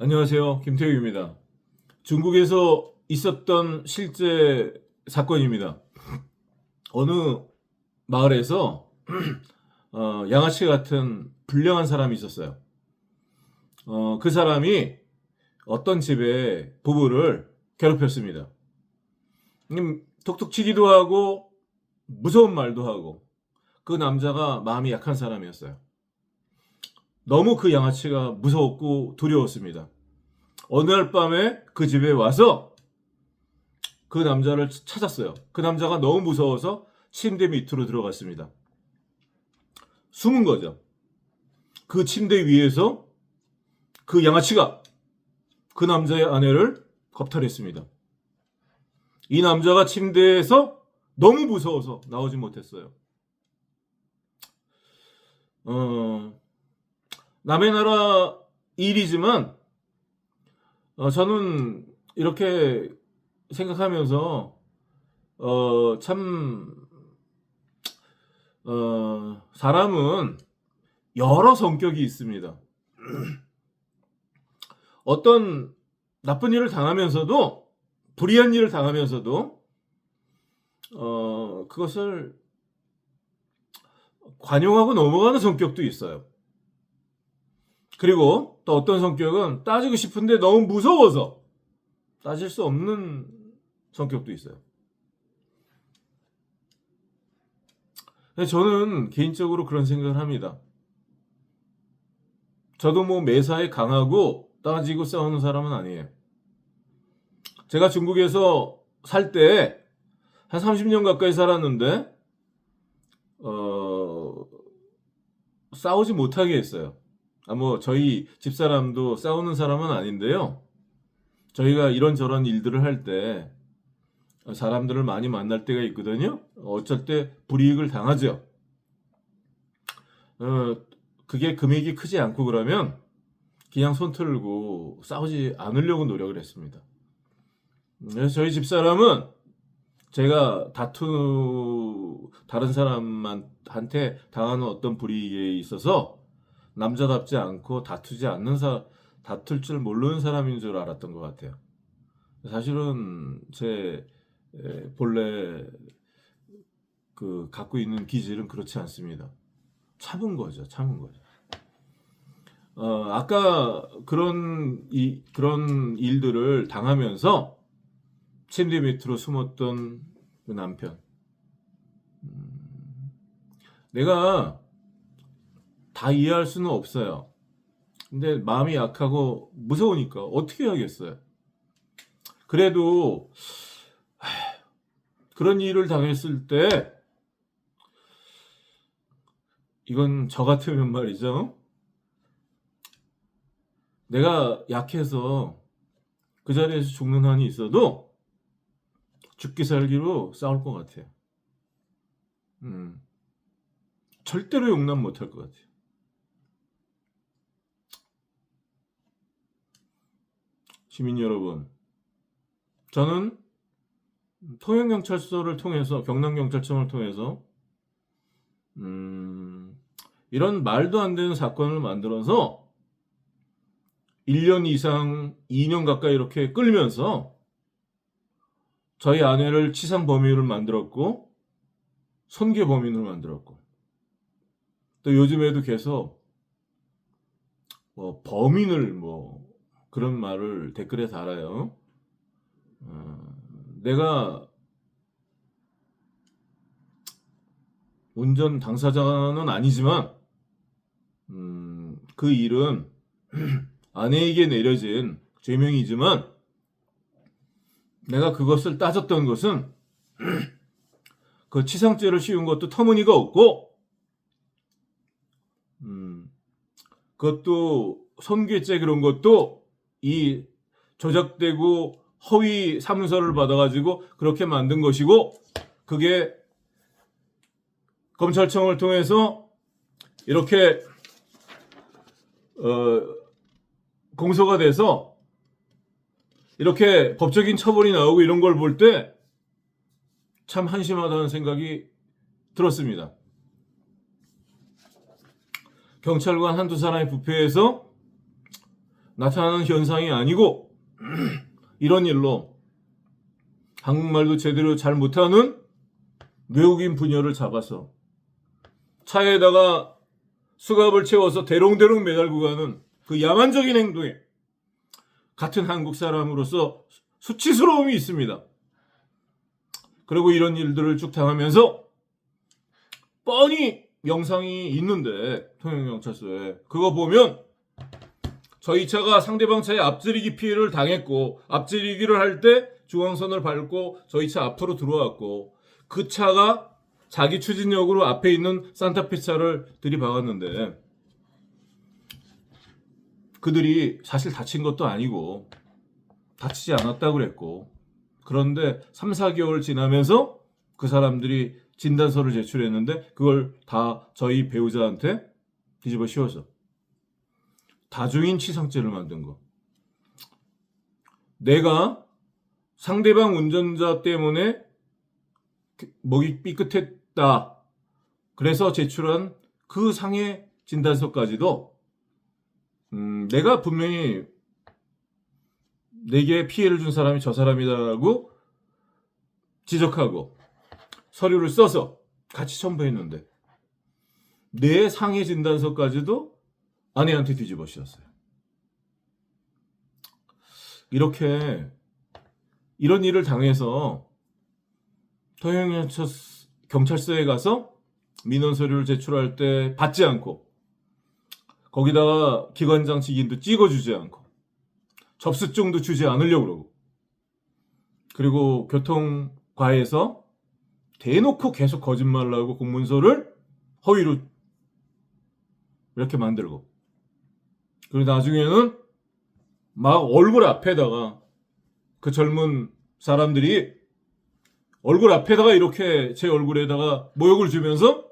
안녕하세요. 김태우입니다. 중국에서 있었던 실제 사건입니다. 어느 마을에서 양아치 같은 불량한 사람이 있었어요. 그 사람이 어떤 집에 부부를 괴롭혔습니다. 톡톡 치기도 하고 무서운 말도 하고, 그 남자가 마음이 약한 사람이었어요. 너무 그 양아치가 무서웠고 두려웠습니다. 어느 날 밤에 그 집에 와서 그 남자를 찾았어요. 그 남자가 너무 무서워서 침대 밑으로 들어갔습니다. 숨은 거죠. 그 침대 위에서 그 양아치가 그 남자의 아내를 겁탈했습니다. 이 남자가 침대에서 너무 무서워서 나오지 못했어요. 남의 나라 일이지만 저는 이렇게 생각하면서 참 사람은 여러 성격이 있습니다. 어떤 나쁜 일을 당하면서도, 불의한 일을 당하면서도 그것을 관용하고 넘어가는 성격도 있어요. 그리고 또 어떤 성격은 따지고 싶은데 너무 무서워서 따질 수 없는 성격도 있어요. 저는 개인적으로 그런 생각을 합니다. 저도 뭐 매사에 강하고 따지고 싸우는 사람은 아니에요. 제가 중국에서 살 때 한 30년 가까이 살았는데 싸우지 못하게 했어요. 뭐 저희 집사람도 싸우는 사람은 아닌데요. 저희가 이런저런 일들을 할 때 사람들을 많이 만날 때가 있거든요. 어쩔 때 불이익을 당하죠. 그게 금액이 크지 않고 그러면 그냥 손 틀고 싸우지 않으려고 노력을 했습니다. 그래서 저희 집사람은 제가 다른 사람한테 당하는 어떤 불이익에 있어서 남자답지 않고 다툴 줄 모르는 사람인 줄 알았던 것 같아요. 사실은 제 본래 그 갖고 있는 기질은 그렇지 않습니다. 참은 거죠. 아까 그런 일들을 당하면서 침대 밑으로 숨었던 그 남편. 내가 다 이해할 수는 없어요. 근데 마음이 약하고 무서우니까 어떻게 하겠어요. 그래도 그런 일을 당했을 때 이건 저 같으면 말이죠. 내가 약해서 그 자리에서 죽는 한이 있어도 죽기 살기로 싸울 것 같아요. 절대로 용납 못할 것 같아요. 시민 여러분, 저는 통영경찰서를 통해서, 경남경찰청을 통해서 이런 말도 안 되는 사건을 만들어서 1년 이상, 2년 가까이 이렇게 끌면서 저희 아내를 치상 범인을 만들었고, 손괴 범인을 만들었고, 또 요즘에도 계속 범인을 그런 말을 댓글에 달아요. 내가 운전 당사자는 아니지만 그 일은 아내에게 내려진 죄명이지만 내가 그것을 따졌던 것은 그 치상죄를 씌운 것도 터무니가 없고 그것도 손괴죄 그런 것도 이 조작되고 허위 사문서를 받아가지고 그렇게 만든 것이고, 그게 검찰청을 통해서 이렇게 공소가 돼서 이렇게 법적인 처벌이 나오고 이런 걸 볼 때 참 한심하다는 생각이 들었습니다. 경찰관 한두 사람이 부패해서 나타나는 현상이 아니고 이런 일로 한국말도 제대로 잘 못하는 외국인 부녀를 잡아서 차에다가 수갑을 채워서 대롱대롱 매달고 가는 그 야만적인 행동에 같은 한국 사람으로서 수치스러움이 있습니다. 그리고 이런 일들을 쭉 당하면서 뻔히 영상이 있는데 통영경찰서에 그거 보면 저희 차가 상대방 차에 앞지르기 피해를 당했고 앞지르기를 할 때 중앙선을 밟고 저희 차 앞으로 들어왔고 그 차가 자기 추진력으로 앞에 있는 산타페 차를 들이박았는데 그들이 사실 다친 것도 아니고 다치지 않았다고 그랬고 그런데 3, 4개월 지나면서 그 사람들이 진단서를 제출했는데 그걸 다 저희 배우자한테 뒤집어 씌워서 다중인 치상죄를 만든 거. 내가 상대방 운전자 때문에 목이 삐끗했다. 그래서 제출한 그 상해 진단서까지도 내가 분명히 내게 피해를 준 사람이 저 사람이다라고 지적하고 서류를 써서 같이 첨부했는데 내 상해 진단서까지도 아내한테 뒤집어 씌웠어요. 이렇게 이런 일을 당해서 통영경찰서에 가서 민원 서류를 제출할 때 받지 않고 거기다가 기관장 직인도 찍어주지 않고 접수증도 주지 않으려고 그러고 그리고 교통과에서 대놓고 계속 거짓말을 하고 공문서를 허위로 이렇게 만들고 그리고 나중에는 막 얼굴 앞에다가 그 젊은 사람들이 얼굴 앞에다가 이렇게 제 얼굴에다가 모욕을 주면서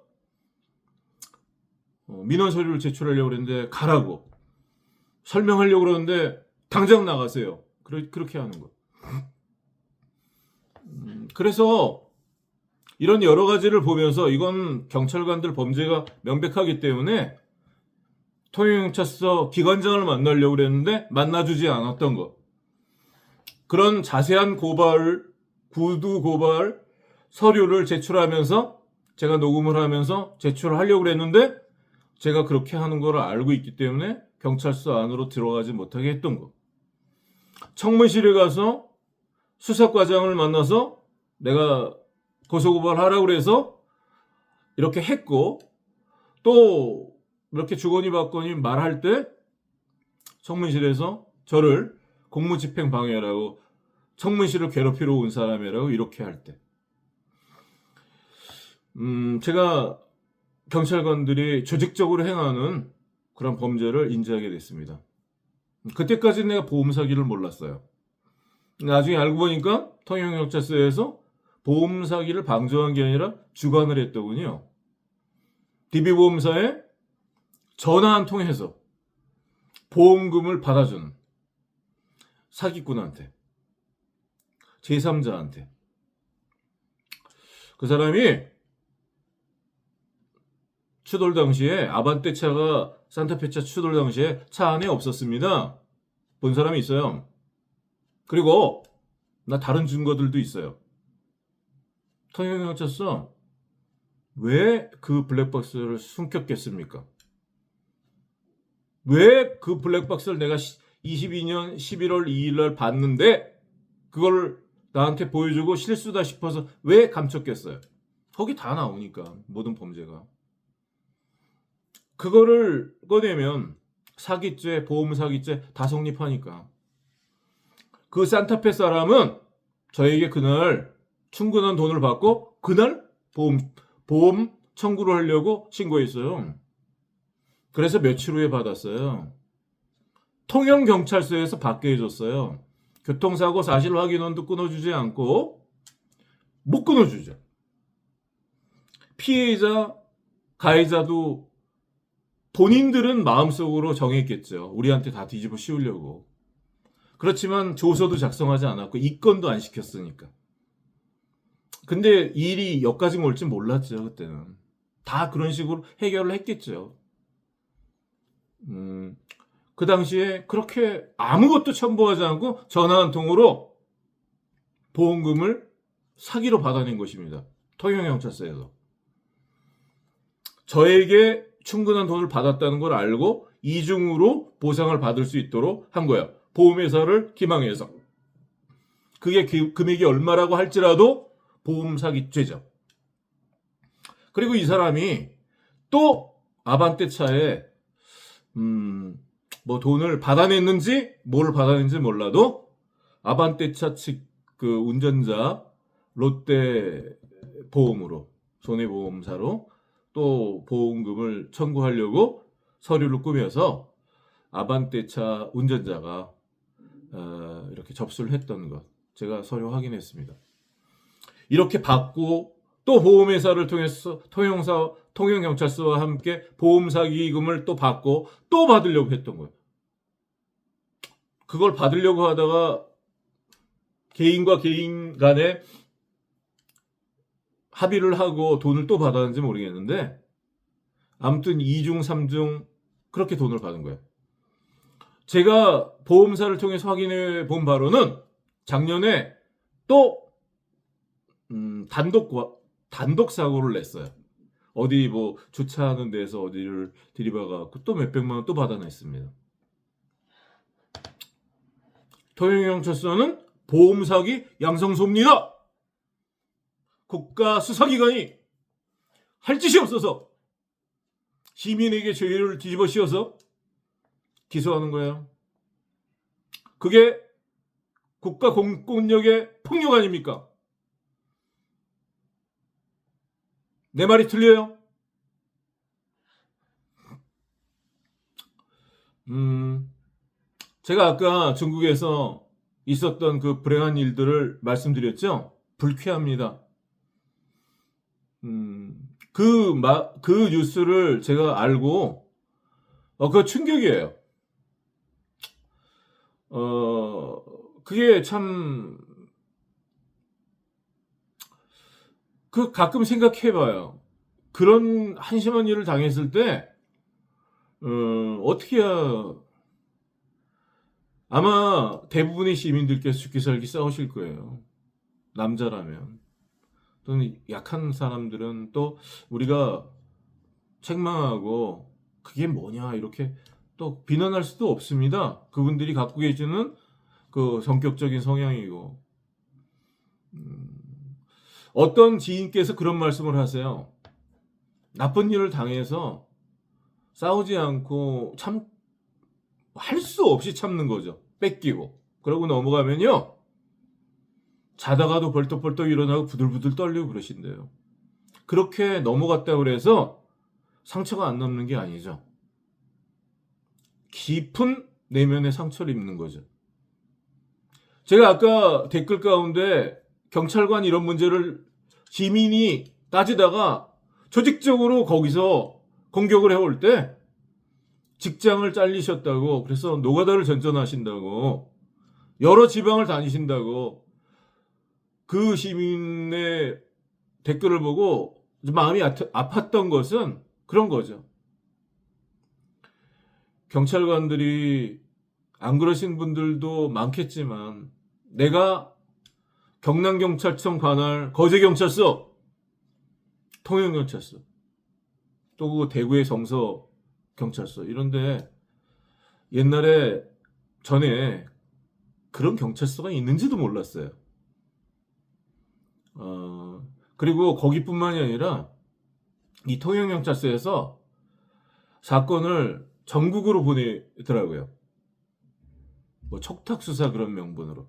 민원 서류를 제출하려고 그랬는데 가라고 설명하려고 그러는데 당장 나가세요. 그렇게 하는 거. 그래서 이런 여러 가지를 보면서 이건 경찰관들 범죄가 명백하기 때문에 통영경찰서 기관장을 만나려고 그랬는데 만나주지 않았던 거. 그런 자세한 구두 고발 서류를 제출하면서 제가 녹음을 하면서 제출을 하려고 그랬는데 제가 그렇게 하는 걸 알고 있기 때문에 경찰서 안으로 들어가지 못하게 했던 거. 청문실에 가서 수사과장을 만나서 내가 고소고발하라고 그래서 이렇게 했고 또 이렇게 주거니 받거니 말할 때 청문실에서 저를 공무집행 방해라고 청문실을 괴롭히러 온 사람이라고 이렇게 할 때 제가 경찰관들이 조직적으로 행하는 그런 범죄를 인지하게 됐습니다. 그때까지는 내가 보험 사기를 몰랐어요. 나중에 알고 보니까 통영경찰서에서 보험 사기를 방조한 게 아니라 주관을 했더군요. DB보험사에 전화 한 통 해서 보험금을 받아주는 사기꾼한테 제3자한테 그 사람이 추돌 당시에 아반떼 차가 산타페 차 추돌 당시에 차 안에 없었습니다. 본 사람이 있어요. 그리고 나 다른 증거들도 있어요. 통영경찰서 왜 그 블랙박스를 숨겼겠습니까? 왜 그 블랙박스를 내가 22년 11월 2일 날 봤는데 그걸 나한테 보여주고 실수다 싶어서 왜 감췄겠어요? 거기 다 나오니까 모든 범죄가. 그거를 꺼내면 사기죄, 보험 사기죄 다 성립하니까. 그 산타페 사람은 저에게 그날 충분한 돈을 받고 그날 보험 청구를 하려고 신고했어요. 그래서 며칠 후에 받았어요. 통영경찰서에서 받게 해줬어요. 교통사고 사실 확인원도 끊어주지 않고 못 끊어주죠. 피해자, 가해자도 본인들은 마음속으로 정했겠죠. 우리한테 다 뒤집어 씌우려고. 그렇지만 조서도 작성하지 않았고 입건도 안 시켰으니까. 근데 일이 여기까지 올 줄 몰랐죠. 그때는. 다 그런 식으로 해결을 했겠죠. 그 당시에 그렇게 아무것도 첨부하지 않고 전화 한 통으로 보험금을 사기로 받아낸 것입니다. 통영경찰서에서. 저에게 충분한 돈을 받았다는 걸 알고 이중으로 보상을 받을 수 있도록 한 거야. 보험회사를 기망해서. 그게 금액이 얼마라고 할지라도 보험 사기죄죠. 그리고 이 사람이 또 아반떼 차에 뭐 돈을 받아냈는지 뭘 받아냈는지 몰라도 아반떼 차 측 그 운전자 롯데 보험으로 손해보험사로 또 보험금을 청구하려고 서류를 꾸며서 아반떼 차 운전자가 이렇게 접수를 했던 것 제가 서류 확인했습니다. 이렇게 받고 또 보험회사를 통해서 통영경찰서와 함께 보험 사기금을 또 받고 또 받으려고 했던 거예요. 그걸 받으려고 하다가 개인과 개인 간에 합의를 하고 돈을 또 받았는지 모르겠는데 아무튼 2중, 3중 그렇게 돈을 받은 거예요. 제가 보험사를 통해서 확인해 본 바로는 작년에 또 단독 사고를 냈어요. 어디 뭐 주차하는 데서 어디를 들이박아갖고 또 몇백만 원 또 받아냈습니다. 통영경찰서는 보험 사기 양성소입니다. 국가 수사기관이 할 짓이 없어서 시민에게 죄를 뒤집어 씌워서 기소하는 거예요. 그게 국가 공권력의 폭력 아닙니까? 내 말이 틀려요? 제가 아까 중국에서 있었던 그 불행한 일들을 말씀드렸죠? 불쾌합니다. 그 뉴스를 제가 알고, 그거 충격이에요. 그게 참, 가끔 생각해봐요. 그런 한심한 일을 당했을 때, 어떻게 해야, 아마 대부분의 시민들께서 죽기 살기 싸우실 거예요. 남자라면. 또는 약한 사람들은 또 우리가 책망하고 그게 뭐냐 이렇게 또 비난할 수도 없습니다. 그분들이 갖고 계시는 그 성격적인 성향이고. 어떤 지인께서 그런 말씀을 하세요. 나쁜 일을 당해서 싸우지 않고 할 수 없이 참는 거죠. 뺏기고. 그러고 넘어가면요. 자다가도 벌떡벌떡 일어나고 부들부들 떨리고 그러신대요. 그렇게 넘어갔다고 그래서 상처가 안 남는 게 아니죠. 깊은 내면의 상처를 입는 거죠. 제가 아까 댓글 가운데 경찰관 이런 문제를 시민이 따지다가 조직적으로 거기서 공격을 해올 때 직장을 잘리셨다고 그래서 노가다를 전전하신다고 여러 지방을 다니신다고 그 시민의 댓글을 보고 마음이 아팠던 것은 그런 거죠. 경찰관들이 안 그러신 분들도 많겠지만 내가 경남경찰청 관할 거제경찰서, 통영경찰서, 또 대구의 성서경찰서 이런데 옛날에 전에 그런 경찰서가 있는지도 몰랐어요. 그리고 거기뿐만이 아니라 이 통영경찰서에서 사건을 전국으로 보내더라고요. 뭐 촉탁수사 그런 명분으로.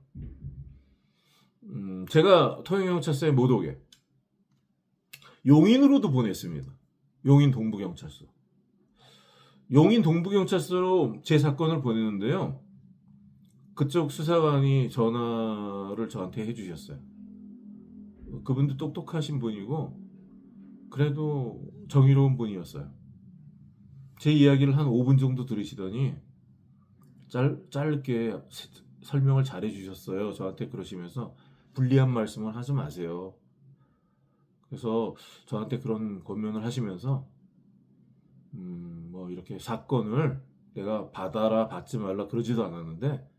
제가 통영경찰서에 못 오게 용인으로도 보냈습니다. 용인 동부경찰서. 용인 동부경찰서로 제 사건을 보내는데요. 그쪽 수사관이 전화를 저한테 해주셨어요. 그분도 똑똑하신 분이고 그래도 정의로운 분이었어요. 제 이야기를 한 5분 정도 들으시더니 짧게 설명을 잘 해주셨어요. 저한테 그러시면서 불리한 말씀을 하지 마세요. 그래서 저한테 그런 권면을 하시면서 뭐 이렇게 사건을 내가 받아라 받지 말라 그러지도 않았는데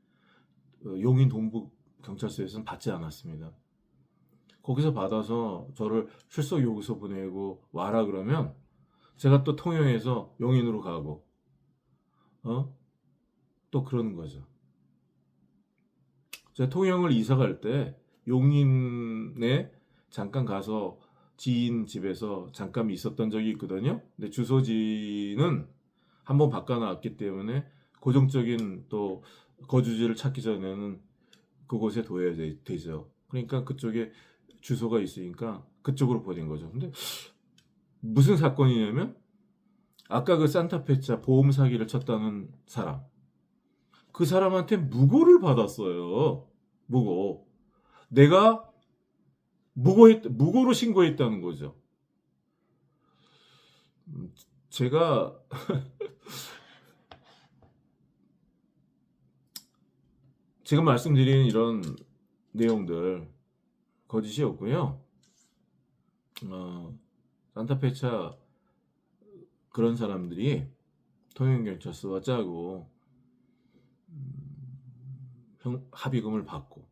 용인 동부 경찰서에서는 받지 않았습니다. 거기서 받아서 저를 출석 요구서 보내고 와라 그러면 제가 또 통영에서 용인으로 가고 또 그러는 거죠. 제가 통영을 이사 갈 때 용인에 잠깐 가서 지인 집에서 잠깐 있었던 적이 있거든요. 근데 주소지는 한번 바꿔놨기 때문에 고정적인 또 거주지를 찾기 전에는 그곳에 둬야 되죠. 그러니까 그쪽에 주소가 있으니까 그쪽으로 보낸 거죠. 근데 무슨 사건이냐면 아까 그 산타페차 보험 사기를 쳤다는 사람, 그 사람한테 무고를 받았어요. 무고. 내가 무고로 신고했다는 거죠. 제가 지금 말씀드리는 이런 내용들 거짓이었고요. 산타페차 그런 사람들이 통영경찰서와 짜고 합의금을 받고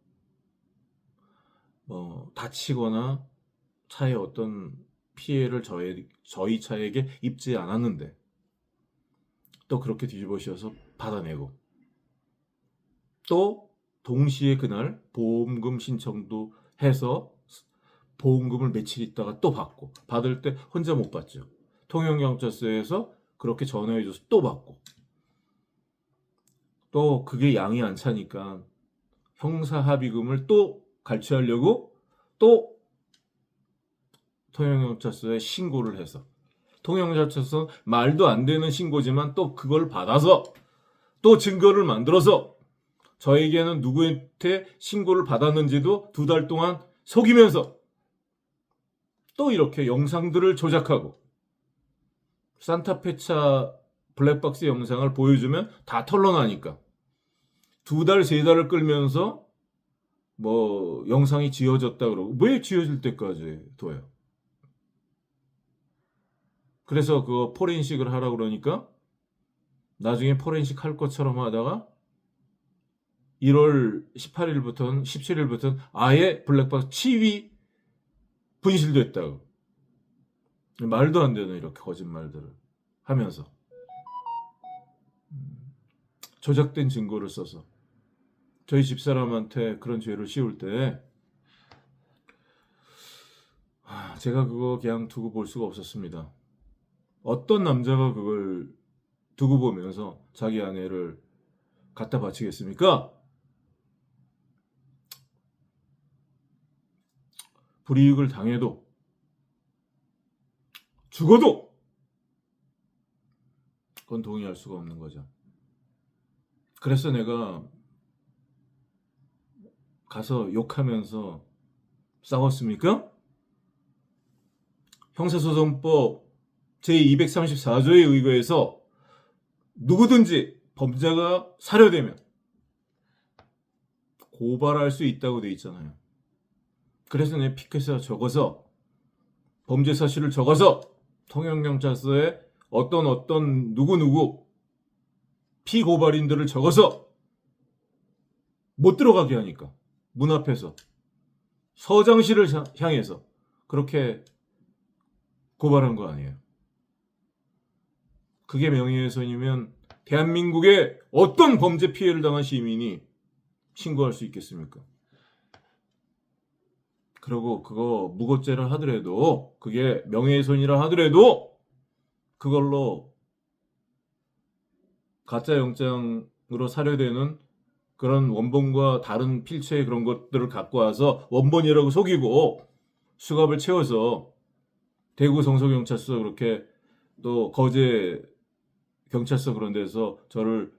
다치거나 차에 어떤 피해를 저희 차에게 입지 않았는데 또 그렇게 뒤집어씌워서 받아내고 또 동시에 그날 보험금 신청도 해서 보험금을 며칠 있다가 또 받고 받을 때 혼자 못 받죠. 통영경찰서에서 그렇게 전화해줘서 또 받고 또 그게 양이 안 차니까 형사합의금을 또 갈취하려고 또 통영경찰서에 신고를 해서 통영경찰서 말도 안 되는 신고지만 또 그걸 받아서 또 증거를 만들어서 저에게는 누구한테 신고를 받았는지도 2달 동안 속이면서 또 이렇게 영상들을 조작하고 산타페차 블랙박스 영상을 보여주면 다 털러나니까 2달, 3달을 끌면서 영상이 지워졌다 그러고 왜 지워질 때까지 둬요? 그래서 그거 포렌식을 하라고 그러니까 나중에 포렌식 할 것처럼 하다가 1월 18일부터는 17일부터는 아예 블랙박스 치위 분실됐다고. 말도 안 되는 이렇게 거짓말들을 하면서 조작된 증거를 써서 저희 집사람한테 그런 죄를 씌울 때 제가 그거 그냥 두고 볼 수가 없었습니다. 어떤 남자가 그걸 두고 보면서 자기 아내를 갖다 바치겠습니까? 불이익을 당해도 죽어도 그건 동의할 수가 없는 거죠. 그래서 내가 가서 욕하면서 싸웠습니까? 형사소송법 제234조에 의거해서 누구든지 범죄가 사료되면 고발할 수 있다고 돼 있잖아요. 그래서 내 피켓에 적어서 범죄 사실을 적어서 통영경찰서에 어떤 누구 피고발인들을 적어서 못 들어가게 하니까 문 앞에서 서장실을 향해서 그렇게 고발한 거 아니에요. 그게 명예훼손이면 대한민국의 어떤 범죄 피해를 당한 시민이 신고할 수 있겠습니까? 그리고 그거 무고죄를 하더라도 그게 명예훼손이라 하더라도 그걸로 가짜 영장으로 사료되는 그런 원본과 다른 필체의 그런 것들을 갖고 와서 원본이라고 속이고 수갑을 채워서 대구 성서경찰서 그렇게 또 거제 경찰서 그런 데서 저를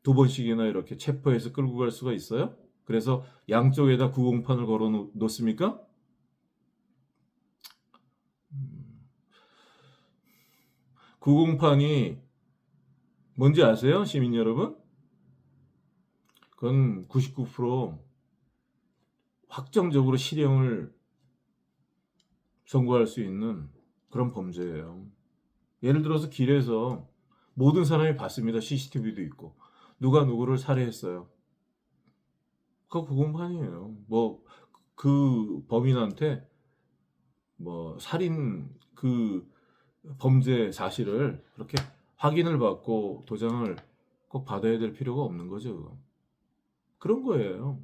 2번씩이나 이렇게 체포해서 끌고 갈 수가 있어요? 그래서 양쪽에다 구공판을 걸어 놓습니까? 구공판이 뭔지 아세요? 시민 여러분? 그건 99% 확정적으로 실형을 선고할 수 있는 그런 범죄예요. 예를 들어서 길에서 모든 사람이 봤습니다. CCTV도 있고. 누가 누구를 살해했어요. 그것만이에요. 뭐 그 범인한테 뭐 살인 그 범죄 사실을 그렇게 확인을 받고 도장을 꼭 받아야 될 필요가 없는 거죠. 그런 거예요.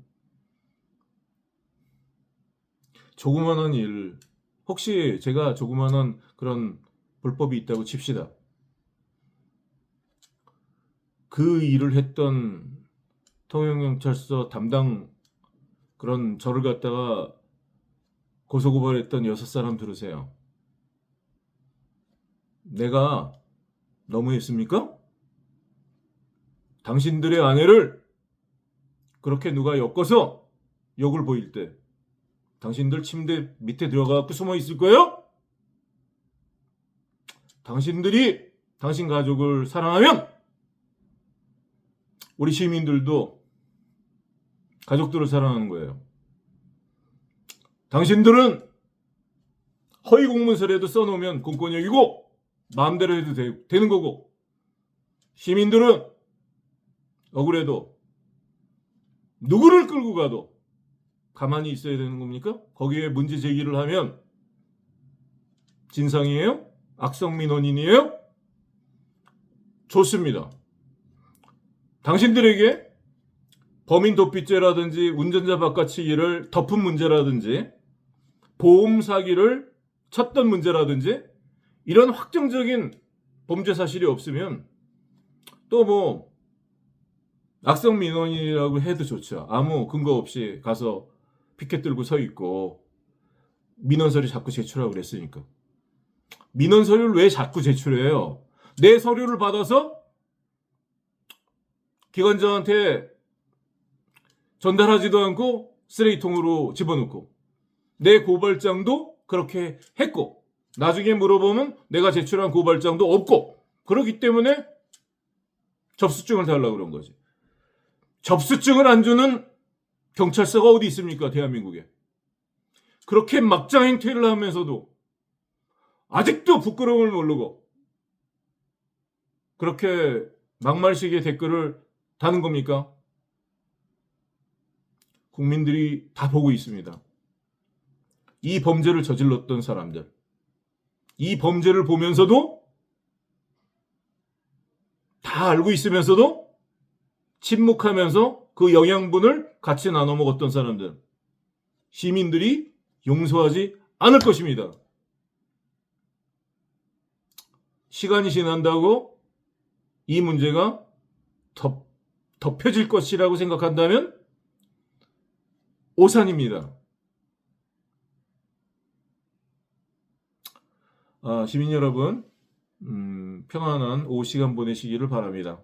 조그마한 일, 혹시 제가 조그마한 그런 불법이 있다고 칩시다. 그 일을 했던 통영경찰서 담당 그런 저를 갖다가 고소고발했던 6사람 들으세요. 내가 너무했습니까? 당신들의 아내를 그렇게 누가 엮어서 욕을 보일 때 당신들 침대 밑에 들어가서 숨어 있을 거예요? 당신들이 당신 가족을 사랑하면 우리 시민들도 가족들을 사랑하는 거예요. 당신들은 허위 공문서라도 써놓으면 공권력이고 마음대로 해도 되는 거고, 시민들은 억울해도 누구를 끌고 가도 가만히 있어야 되는 겁니까? 거기에 문제 제기를 하면 진상이에요? 악성민원인이에요? 좋습니다. 당신들에게 범인 도피죄라든지 운전자 바깥치기를 덮은 문제라든지 보험 사기를 쳤던 문제라든지 이런 확정적인 범죄 사실이 없으면 또 뭐 악성 민원이라고 해도 좋죠. 아무 근거 없이 가서 피켓 들고 서 있고 민원 서류 자꾸 제출하고 그랬으니까. 민원 서류를 왜 자꾸 제출해요? 내 서류를 받아서 기관장한테 전달하지도 않고 쓰레기통으로 집어넣고, 내 고발장도 그렇게 했고, 나중에 물어보면 내가 제출한 고발장도 없고, 그렇기 때문에 접수증을 달라고 그런 거지. 접수증을 안 주는 경찰서가 어디 있습니까? 대한민국에. 그렇게 막장 행태를 하면서도 아직도 부끄러움을 모르고 그렇게 막말식의 댓글을 다는 겁니까? 국민들이 다 보고 있습니다. 이 범죄를 저질렀던 사람들, 이 범죄를 보면서도 다 알고 있으면서도 침묵하면서 그 영양분을 같이 나눠 먹었던 사람들, 시민들이 용서하지 않을 것입니다. 시간이 지난다고 이 문제가 덮여질 것이라고 생각한다면 오산입니다. 시민 여러분, 평안한 오후 시간 보내시기를 바랍니다.